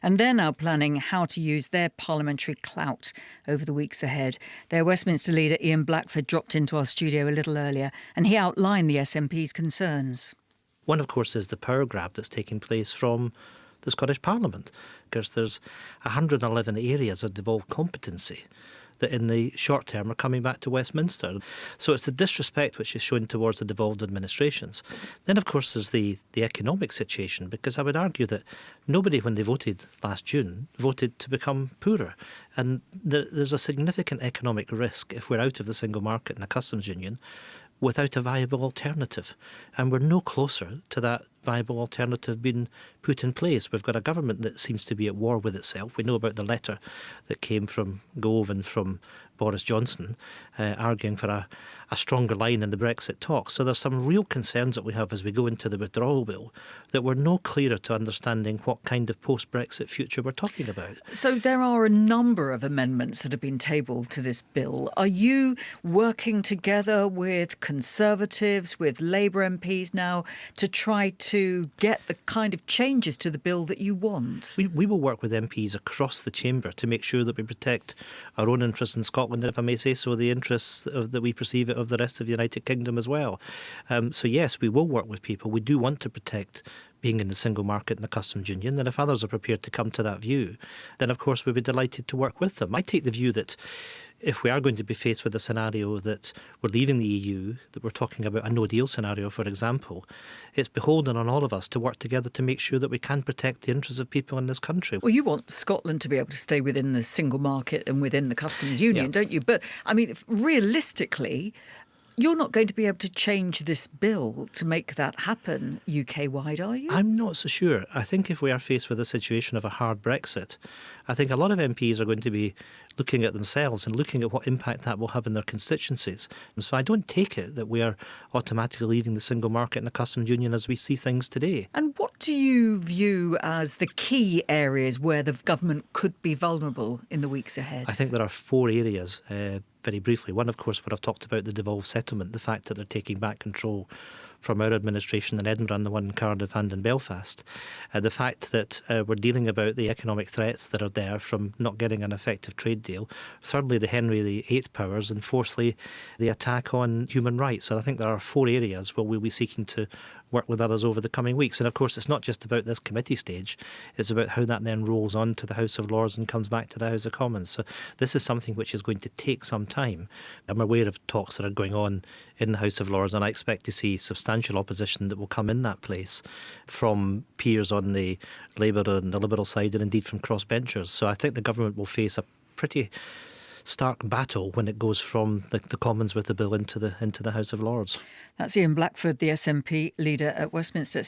And they're now planning how to use their parliamentary clout over the weeks ahead. Their Westminster leader, Ian Blackford, dropped into our studio a little earlier, and he outlined the SNP's concerns. One, of course, is the power grab that's taking place from the Scottish Parliament, because there's 111 areas of devolved competency that in the short term are coming back to Westminster. So it's the disrespect which is shown towards the devolved administrations. Then, of course, there's the economic situation, because I would argue that nobody, when they voted last June, voted to become poorer. And there's a significant economic risk if we're out of the single market and a customs union without a viable alternative. And we're no closer to that viable alternative being put in place. We've got a government that seems to be at war with itself. We know about the letter that came from Gove and from Boris Johnson arguing for a stronger line in the Brexit talks. So there's some real concerns that we have as we go into the withdrawal bill, that we're no clearer to understanding what kind of post-Brexit future we're talking about. So there are a number of amendments that have been tabled to this bill. Are you working together with Conservatives, with Labour MPs now to try to get the kind of changes to the bill that you want? We will work with MPs across the chamber to make sure that we protect our own interests in Scotland, if I may say so, the interests that we perceive of the rest of the United Kingdom as well. So yes, we will work with people. We do want to protect being in the single market and the customs union, and if others are prepared to come to that view, then of course we'd be delighted to work with them. I take the view that if we are going to be faced with a scenario that we're leaving the EU, that we're talking about a no-deal scenario, for example, it's beholden on all of us to work together to make sure that we can protect the interests of people in this country. Well, you want Scotland to be able to stay within the single market and within the customs union, don't you? But, I mean, realistically, you're not going to be able to change this bill to make that happen UK-wide, are you? I'm not so sure. I think if we are faced with a situation of a hard Brexit, I think a lot of MPs are going to be looking at themselves and looking at what impact that will have in their constituencies. And so I don't take it that we are automatically leaving the single market and the customs union as we see things today. And what do you view as the key areas where the government could be vulnerable in the weeks ahead? I think there are 4 areas, very briefly. One, of course, what I've talked about, the devolved settlement, the fact that they're taking back control from our administration in Edinburgh and the one in Cardiff and in Belfast. The fact that we're dealing about the economic threats that are there from not getting an effective trade deal. Thirdly, the Henry VIII powers. And fourthly, the attack on human rights. So I think there are 4 areas where we'll be seeking to work with others over the coming weeks. And of course, it's not just about this committee stage. It's about how that then rolls on to the House of Lords and comes back to the House of Commons. So this is something which is going to take some time. I'm aware of talks that are going on in the House of Lords, and I expect to see substantial opposition that will come in that place from peers on the Labour and the Liberal side, and indeed from crossbenchers. So I think the government will face a pretty stark battle when it goes from the Commons with the bill into the House of Lords. That's Ian Blackford, the SNP leader at Westminster.